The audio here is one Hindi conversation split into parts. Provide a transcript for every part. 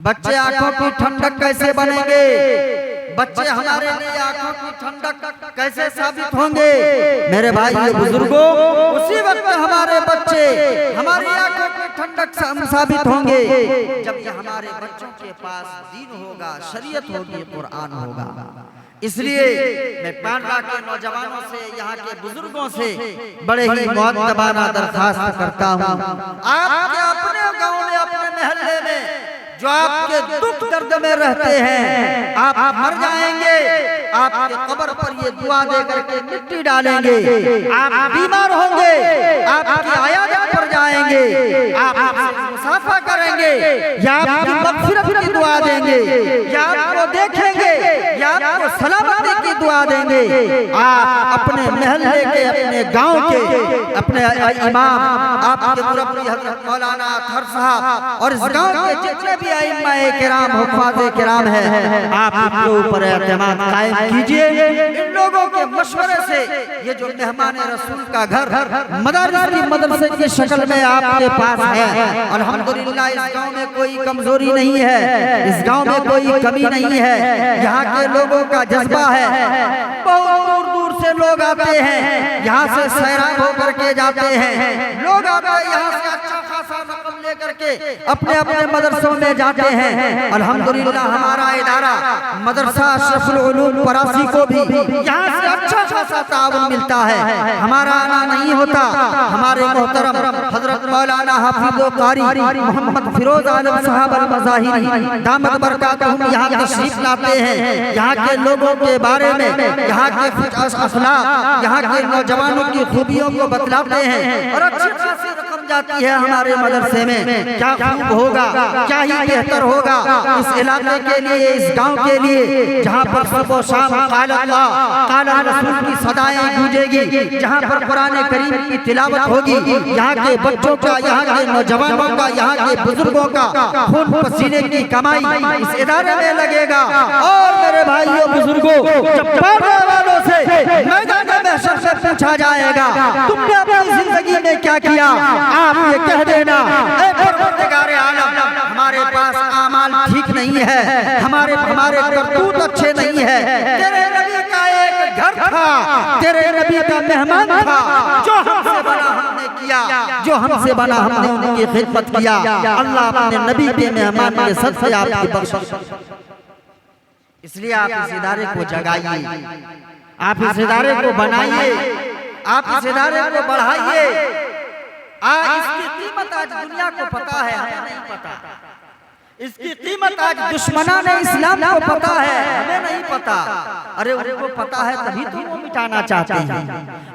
बच्चे आंखों की ठंडक कैसे बनेंगे? बच्चे हमारे लिए आंखों की ठंडक कैसे साबित होंगे? मेरे भाई बुजुर्गों, उसी वक्त हमारे बच्चे हमारी आंखों की ठंडक साबित होंगे जब ये हमारे बच्चों के पास दीन होगा, शरीयत होगी, कुरान होगा। इसलिए मैं पांडा के नौजवानों से, यहाँ के बुजुर्गों से बड़े ही मुअद्दबाना दरखास्त करता हूँ, आपके अपने गाँव में, अपने मोहल्ले में जो आपके दुख दर्द में रहते हैं, आप मर जाएंगे, आपके कब्र पर ये दुआ दे करके मिट्टी डालेंगे, आप बीमार होंगे, आपकी आयात पर जाएंगे, आप मुसाफा करेंगे, या आपकी मग़फ़िरत की दुआ देंगे, या आपको देखेंगे, या आपको सलामती की दुआ देंगे। आप अपने मोहल्ले के, अपने गांव के, अपने इमाम, आपके मुरब्बी हज़रत मौलाना अतहर साहब और इस गांव के जितने भी आइम्माए किराम, हुफ़ाज़े किराम है, आप इनके ऊपर एतमाद कायम कीजिए। इन लोगों के मशवरे से ये जो मेहमान रसूल का घर मदरसे की शक्ल में आपके पास है, अल्हम्दुलिल्लाह इस गांव में कोई कमजोरी नहीं है, इस गांव में कोई कमी नहीं है। यहाँ के लोगों का जज्बा है, बहुत दूर दूर से लोग आते हैं, यहाँ से सैराब होकर के जाते हैं, लोग आते हैं यहाँ से अच्छा खासा रकम लेकर के अपने अपने मदरसों में जाते हैं। अल्हम्दुलिल्लाह हमारा इदारा मदरसा अशरफुल उलूम परासी को भी यहाँ से अच्छा खासा ताउन मिलता है। हमारा आना नहीं होता, हमारे मोहतरम हजरत मौलाना हाफिज़ कारी मोहम्मद फिरोज आलम साहब अल मज़ाहिरी दामत बरकातहुम यहाँ तशरीफ लाते हैं, यहाँ के लोगों के बारे में, यहाँ के अखलाक, यहाँ के नौजवानों की खूबियों को बतलाते हैं और अच्छी खासी रकम जाती है हमारे मदरसे में। क्या खूब होगा, क्या ही बेहतर होगा इस इलाके के लिए, इस गांव के लिए, जहां पर सुबह शाम क़ाल अल्लाह क़ाल रसूल की सदाएं गूंजेगी, जहां पर कुरान करीम की तिलावत होगी, यहाँ के बच्चों का, यहाँ के नौजवानों का, यहाँ के बुजुर्गों का खून पसीने की कमाई इस इदारे में लगेगा। और मेरे भाइयों बुजुर्गों, जब पढ़ने वालों से मैदान महशर से पूछा जाएगा तुमने अपनी जिंदगी में क्या किया, आप ये कह देना, ऐ परवरदिगार आलम, हमारे पास आमाल ठीक नहीं है, हमारे करतूत अच्छे नहीं है, तेरे नबी का एक घर था, तेरे नबी का मेहमान था, जो हमसे बना हमने किया, जो हमसे बना हमने उनकी खिदमत किया। अल्लाह अपने नबी के मेहमान के सदक़े आपकी बख्शिश। इसलिए आप इस इदारे को जगाइए, आप इस इदारे को बनाइए, आप इस इदारे को बढ़ाइए। इसकी कीमत आज दुनिया को पता है, हमें नहीं पता। इसकी कीमत आज दुश्मनान इस्लाम को पता है, हमें नहीं पता। अरे उनको पता है तभी तो वो मिटाना चाहते हैं,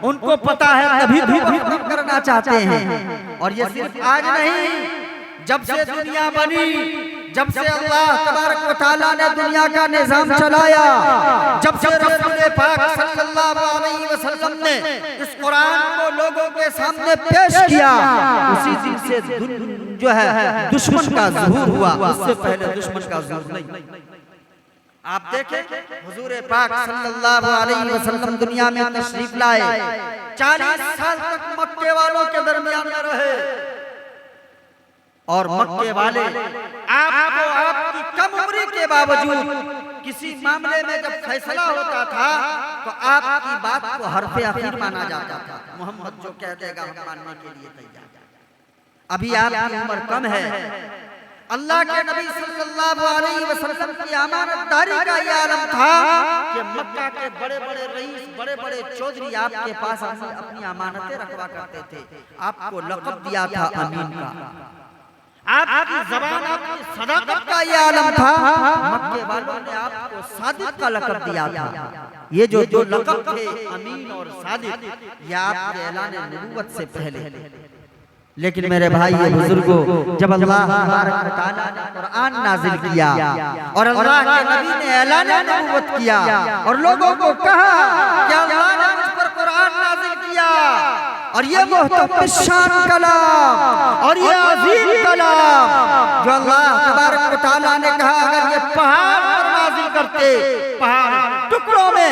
उनको पता है तभी तो वो खत्म करना चाहते हैं। और ये सिर्फ आज नहीं, जब से दुनिया बनी, जब से अल्लाह तबारक व तआला ने दुनिया का निजाम चलाया, जब से रसूल पाक सल्लल्लाहु अलैहि वसल्लम ने इस कुरान को लोगों के सामने पेश किया, उसी दिन से जो है दुश्मन का ज़ुहूर हुआ, उससे पहले दुश्मन का ज़ुहूर नहीं। आप देखें हुजूर पाक सल्लल्लाहु अलैहि वसल्लम दुनिया में तशरीफ लाए, 40 साल तक मक्के वालों के दरमियान में रहे, और मक्के वाले आपको आपकी कम उम्र के बावजूद किसी मामले में जब फैसला होता था तो आपकी बात को हरफे अखीर माना जाता था। मोहम्मद जो कह देगा हम मानने के लिए तैयार। अभी आपकी उम्र कम है, अल्लाह के नबी सल्लल्लाहु अलैहि वसल्लम की अमानतदारी का ये आलम था कि मक्का के बड़े बड़े रईस, बड़े बड़े चौधरी आपके पास अपनी अमानतें रखवा करते थे। आपको लक़ब दिया था अमीन का, आपकी ज़बान, आपकी सदाकत का ये आलम था। मक्के वालों ने आपको सादिक का लक़ब दिया था। ये जो दो लक़ब थे, अमीन और सादिक, ये आपके ऐलान नबूवत से पहले। लेकिन मेरे भाई ये बुजुर्गों, जब अल्लाह तबारक व तआला ने कुरान नाज़िल किया और अल्लाह के नबी ने ऐलान नबूवत किया और लोगों को कहा कि अल्लाह ने मुझ पर कुरान नाज़िल किया और ये मुहतरम शान कलाम और ये अजीम कलाम जो अल्लाह तबारक व तआला ने कहा, अगर ये पहाड़ पर नाज़िल करते, पहाड़ टुकड़ों में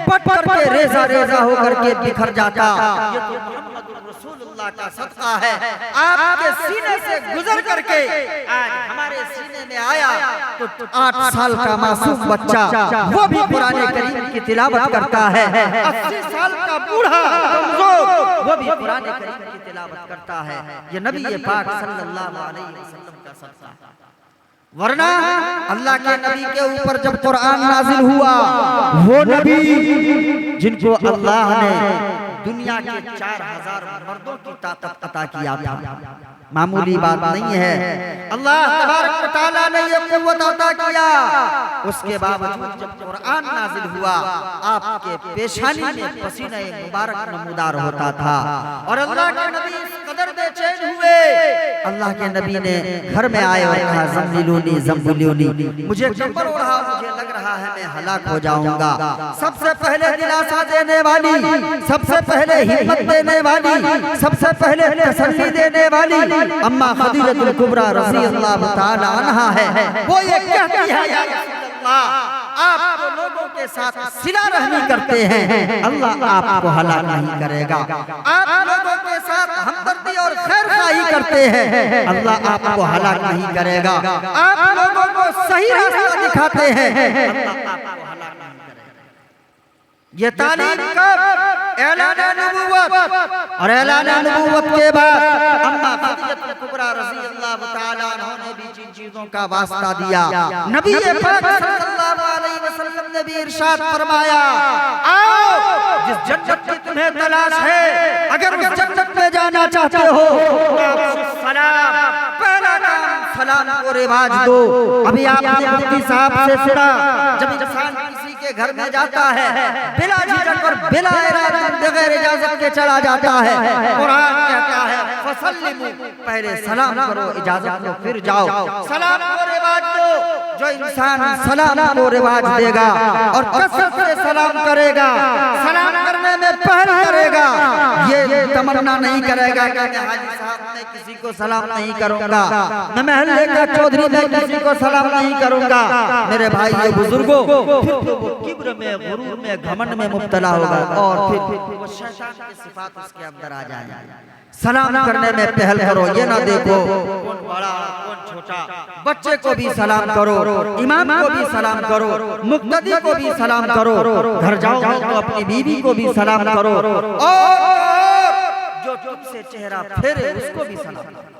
बट करके रेजा रेजा होकर के बिखर जाता। ये तो रसूलुल्लाह का सदका है, आपके सीने से गुजर करके आज हमारे सीने में आया तो 8 साल का मासूम बच्चा वो भी कुरान करीम की तिलावत करता है, 80 साल का बूढ़ा कमजोर वो भी कुरान करीम की तिलावत करता है। ये नबी पाक सल्लल्लाहु अलैहि वसल्लम का सदका है। वरना अल्लाह के नबी के ऊपर जब कुरान नाजिल हुआ, वो नबी जिनको अल्लाह ने दुनिया के 4000 मर्दों की ताकत अता किया था, मामूली बात नहीं है, अल्लाह तबारक व तआला ने ये कुव्वत अता किया, उसके बावजूद जब कुरान नाजिल हुआ आपके पेशानी में पसीना मुबारक नमूदार होता था और अल्लाह के नबी इस कदर बेचैन हुए, अल्लाह के नबी ने घर में आए और कहा ज़म्मिलूनी ज़म्मिलूनी, मुझे कंबल ओढ़ा, मुझे लग रहा है मैं हलाक हो जाऊंगा। सबसे पहले दिलासा देने वाली, सबसे पहले हिम्मत देने वाली, सबसे पहले तसल्ली देने वाली अम्मा खदीजतुल कुबरा रज़ियल्लाहु ताला अन्हा है। वो ये कहती है या रसूलल्लाह आप तो लोगों के साथ सिला रहमी करते हैं, अल्लाह आपको हलाक नहीं करेगा। आप लोगों के साथ हमदर्दी और खैरखाही करते हैं, अल्लाह आपको हलाक नहीं करेगा। आप लोगों को सही रास्ता दिखाते हैं, अल्लाह आपको हलाक नहीं करेगा। ये तालीम कब ऐलान नबुव्वत और ऐलान नबुव्वत के बाद अम्मा खदीजतुल कुबरा रज़ियल्लाहु ताला अन्हा ने भी जिन चीजों का वास्ता दिया, नबी पाक सल्लल्लाहु अलैहि वसल्लम ने भी इरशाद फरमाया, आओ जिस जन्नत की तुम्हें तलाश है, अगर उस जन्नत में जाना चाहते हो तो सलाम, पहला काम सलाम को रिवाज दो। अभी आपने मुफ्ती साहब से सुना, जब इंसान किसी के घर में जाता है बिला झिझक और बिला इरादा बगैर इजाजत के चला जाता है, कुरान कहता है फसल्लिमू, पहले सलाम करो, इजाजत लो फिर जाओ। सलाम को रिवाज दो, जो इंसान सलाम को रिवाज देगा और कसरत से सलाम करेगा, सलाम करने में पहल करेगा, ये तमन्ना नहीं करेगा कि मैं हाजी साहब में किसी को सलाम नहीं करूंगा, मैं महल्ले का चौधरी में किसी को सलाम नहीं करूंगा। मेरे भाई ये बुजुर्गों, फिर तो वो किब्र में, गुरूर में, घमंड में मुब्तला होगा और फिर वो शैतान की सिफात उसके अंदर आ जाएगी। सलाम करने में पहल करो, ये ना देखो कौन बड़ा कौन छोटा, बच्चे को भी सलाम करो, इमाम को भी सलाम करो, मुक्तदी को भी सलाम करो, घर जाओ तो अपनी बीवी को भी सलाम करो और जो तुमसे चेहरा फेरे उसको भी सलाम करो।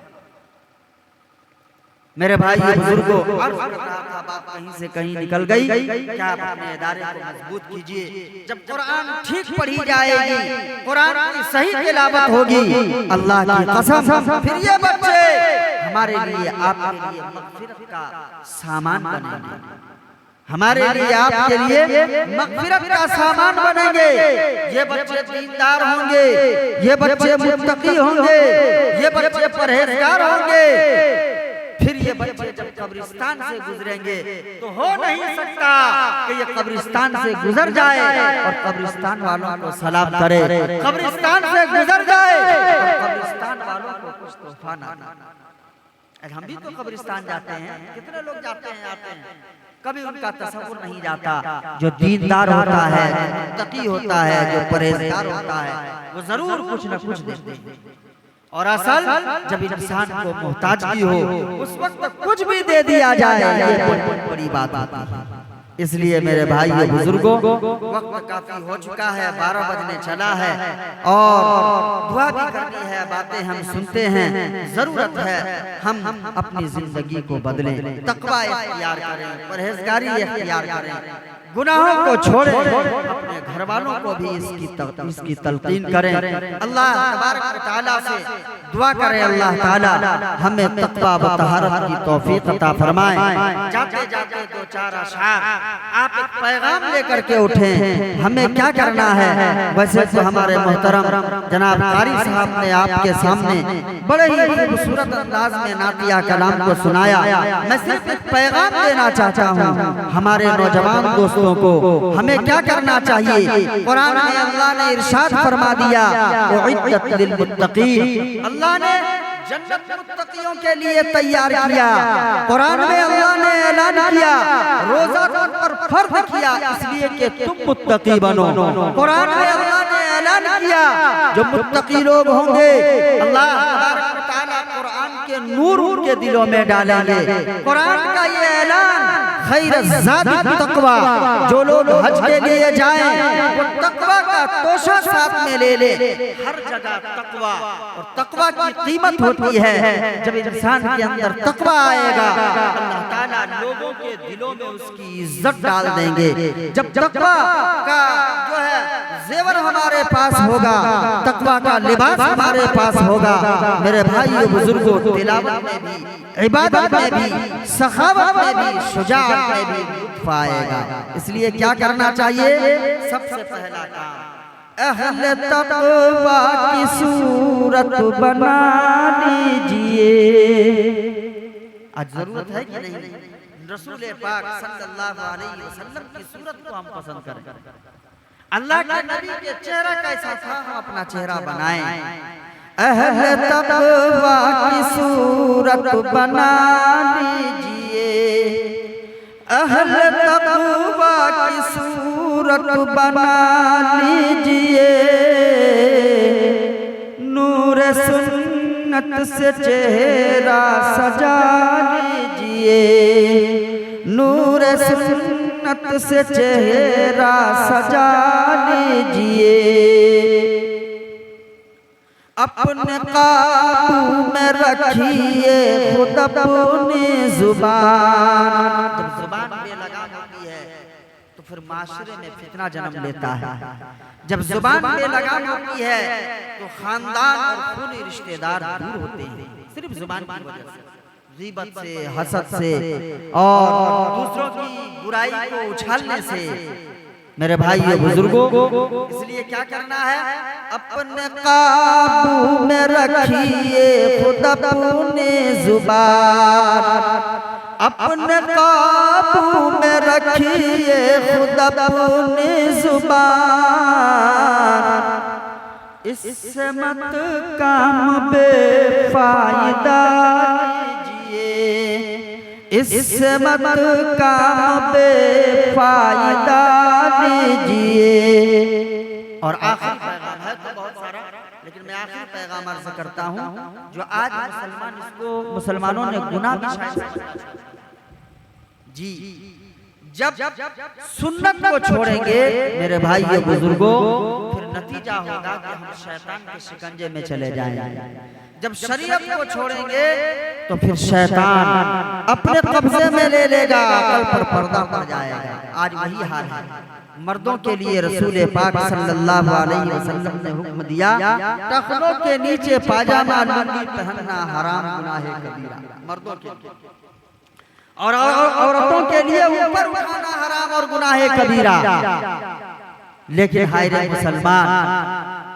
मेरे भाई बुजुर्गों, बात कहीं से कहीं निकल गई, क्या आप अपने इदारे को मजबूत कीजिए। जब कुरान ठीक पढ़ी जाएगी, कुरान की सही तिलावत होगी, अल्लाह की कसम फिर ये बच्चे हमारे लिए आपके लिए मग़फ़िरत का सामान बनेंगे, हमारे लिए आपके लिए मग़फ़िरत का सामान बनेंगे। ये बच्चे दीनदार होंगे, ये बच्चे मुत्तकी होंगे, ये बच्चे परहेजगार होंगे। फिर ये बच्चे जब कब्रिस्तान से गुजरेंगे तो हो नहीं सकता कि ये कब्रिस्तान से गुजर जाए और कब्रिस्तान वालों को सलाम करे, कब्रिस्तान से गुजर जाए और कब्रिस्तान वालों को कुछ तोहफा ना दे। हम भी तो कब्रिस्तान जाते हैं, कितने लोग जाते हैं, आते हैं, कभी उनका तसव्वुर नहीं जाता। जो दीनदार होता है, तकी होता है, जो परहेजगार होता है, वो जरूर कुछ न कुछ देते हैं। और असल जब इंसान को मोहताजगी हो उस वक्त कुछ भी दे दिया जाए, ये बहुत बड़ी बात है। इसलिए मेरे भाई बुजुर्गों, वक्त काफी हो चुका है, 12 बजने चला है और दुआ भी करनी है, बातें हम सुनते हैं, जरूरत है हम अपनी जिंदगी को बदलें, तकवा इख्तियार करें, परहेजगारी इख्तियार करें, गुनाहों को छोड़ें, अपने घर वालों को भी इसकी तलकीन करें। अल्लाह तबारक व तआला से दुआ करें, अल्लाह ताला हमें तक़वा व तहारत की तौफीक अता फरमाए। जाते जाते 2-4 अशआर आप एक पैगाम लेकर के उठें, हमें क्या करना है। वैसे तो हमारे मोहतरम जनाब कारी साहब ने आपके सामने बड़े ही खूबसूरत अंदाज में नातिया कलाम को सुनाया। मैं सिर्फ एक पैगाम देना चाहता हूँ हमारे नौजवान दोस्तों को, हमें क्या करना चाहिए। कुरान में अल्लाह ने इरशाद फरमा दिया, उइद्दत लिल मुत्तकीन, अल्लाह ने जन्नत मुत्तकियों के लिए तैयार किया। कुरान में अल्लाह ने ऐलान किया, रोजा तुम पर फर्ज किया इसलिए कि तुम मुत्तकी बनो। कुरान में अल्लाह ने ऐलान किया जो मुत्तकी लोग होंगे अल्लाह तबारक व तआला कुरान के नूर उनके दिलों में डालेंगे। कुरान का ये ऐलान खैरज़ादी तकवा, जो लोग हज के लिए जाएं वो तकवा का तोशा साथ में ले ले। हर जगह तकवा, और तकवा की कीमत होती है जब इंसान के अंदर तकवा आएगा अल्लाह ताला लोगों के दिलों में उसकी इज्जत डाल देंगे। जब तकवा का जो है जेवर हमारे पास होगा, तकवा का लिबास हमारे पास होगा, मेरे भाइयों बुजुर्गों, तिलावत में भी, इबादत में भी, सखावत में भी, शुजाअत में भी लुत्फ आएगा। इसलिए क्या करना चाहिए? सबसे पहला काम अहले तक़वा की सूरत बना लीजिए। आज जरूरत है कि नहीं रसूल पाक सल्लल्लाहु अलैहि वसल्लम की सूरत को हम पसंद करें। अल्लाह के नबी के चेहरा कैसा था हम अपना चेहरा बनाएं। अहले तक़वा की सूरत बना लीजिए, अहले तक़वा की सूरत बना लीजिए, नूर सुन्नत से चेहरा सजा लीजिए, नूर सुन्नत से चेहरा सजा लीजिए, अपने काबू में रखिए खुद अपनी जुबान। जब जुबान बेलगाम होती है तो फिर माशरे में फितना जन्म लेता है। जब जुबान बेलगाम होती है तो खानदान और खूनी रिश्तेदार दूर होते हैं, सिर्फ जुबान की वजह से, गीबत से, हसद से और दूसरों की बुराई को उछालने से। मेरे भाइयों बुजुर्गों, इसलिए क्या करना है? अपने काबू में रखिए खुद अपनी जुबान, अपने काबू में रखिए खुद अपनी जुबान, इससे मत काम बेफायदा लीजिए, इससे मत काम बेफायदा लीजिए। और आखिरी पैगाम है तो बहुत सारा, लेकिन मैं आखिरी पैगाम अर्ज करता हूँ जो आज मुसलमानों ने गुनाह भी शायद जी। जब सुन्नत को छोड़ेंगे मेरे भाइयों बुजुर्गों, फिर नतीजा होगा कि हम शैतान के शिकंजे में चले जाएंगे। जब शरीयत को छोड़ेंगे तो फिर शैतान अपने कब्जे में ले लेगा, अकल पर पर्दा पड़ जाएगा। आज वही हाल है मर्दों के लिए। रसूल पाक सल्लल्लाहु अलैहि वसल्लम ने हुक्म दिया, टखनों के नीचे पाजामा लुंगी पहनना हराम गुनाह है कबीरा मर्दों के लिए, और औरतों के लिए ऊपर उठाना हराम और गुनाह है कबीरा। लेकिन हाय रे मुसलमान,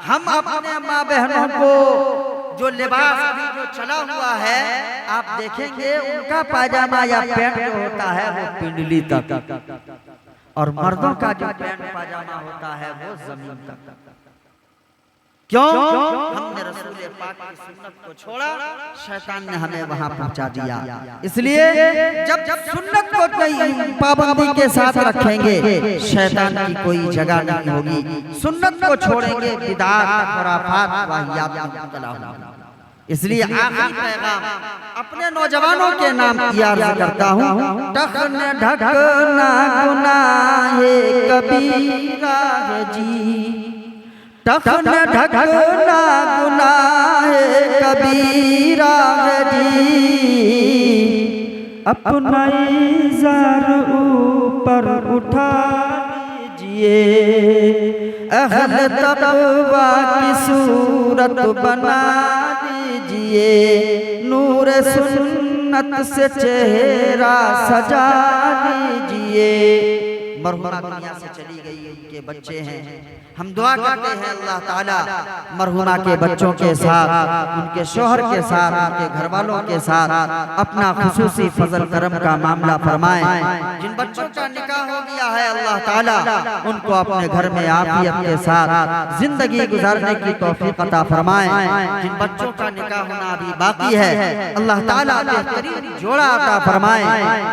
हम अपने माँ बहनों को जो लिबास अभी जो चला हुआ है आप देखेंगे, उनका पाजामा या पैंट जो होता है वो पिंडली तक, और मर्दों का जो पैंट पाजामा होता है वो जमीन तक। क्यों? हमने रसूल पाक की सुन्नत को छोड़ा, शैतान ने हमें वहां पहुंचा दिया। इसलिए जब सुन्नत को पाबंदी के साथ रखेंगे शैतान की कोई जगह नहीं होगी। सुन्नत को छोड़ेंगे बिदअत, खुराफात, वाहियात में मुब्तला होंगे। इसलिए आखिरी पैगाम अपने नौजवानों के नाम अर्ज करता हूँ, टखने ढकना गुनाह कबीरा है जी, टखने ढकना गुनाह कबीरा है जी, अपना इज़ार ऊपर उठा लीजिए, अहले तक़वा की सूरत बना लीजिए, नूर सुन्नत से चेहरा सजा लीजिए। मरहुमा दुनिया से चली गई, उनके बच्चे हैं, हम दुआ करते हैं अल्लाह ताला मरहुमा के बच्चों के साथ, उनके शोहर के साथ, उनके घर वालों के साथ अपना खुसूसी फजल करम का मामला फरमाएं। जिन बच्चों का निकाह हो गया है अल्लाह ताला उनको अपने घर में आफियत के साथ जिंदगी गुजारने की तौफीक अता फरमाएं। जिन बच्चों का निकाह होना अभी बाकी है अल्लाह ताला बेहतरीन जोड़ा अता फरमाएं।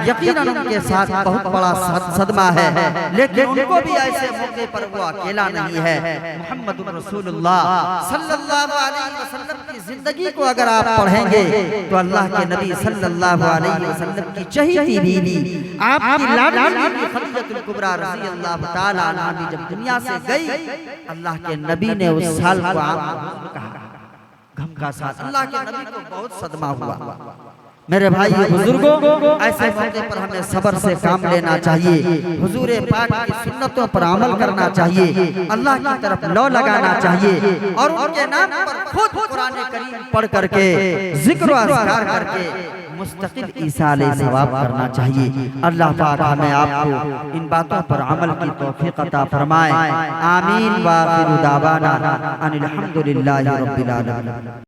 यकीनन उनके साथ बहुत बड़ा सदमा है, लेकिन उनको भी ऐसे मौके पर वो अकेला नहीं है। मोहम्मद रसूलुल्लाह सल्लल्लाहु अलैहि वसल्लम की जिंदगी को अगर आप पढ़ेंगे तो अल्लाह के नबी सल्लल्लाहु अलैहि वसल्लम की चहेती बीवी, आपकी लाडली बीवी खदीजतुल कुबरा रज़ी अल्लाह तआला अन्हा भी जब दुनिया से गई, अल्लाह के नबी ने उस साल को आप कहा गम का साथ। अल्लाह के नबी को बहुत सदमा हुआ। मेरे भाई बुजुर्गों, ऐसे मौके पर हमें सब्र से काम लेना चाहिए, हुजूर पाक की सुन्नतों पर अमल करना चाहिए, अल्लाह की तरफ लौ लगाना चाहिए और उनके नाम पर खुद कुरान करीम पढ़ करके जिक्र और अज़कार करके मुस्तकिल ईसाले सवाब करना चाहिए। अल्लाह पाक हमें आपको इन बातों पर अमल की तौफीक अता फरमाए। आमीन व आखिरु दावाना अनिल हम्दुलिल्लाहि रब्बिल आलमीन।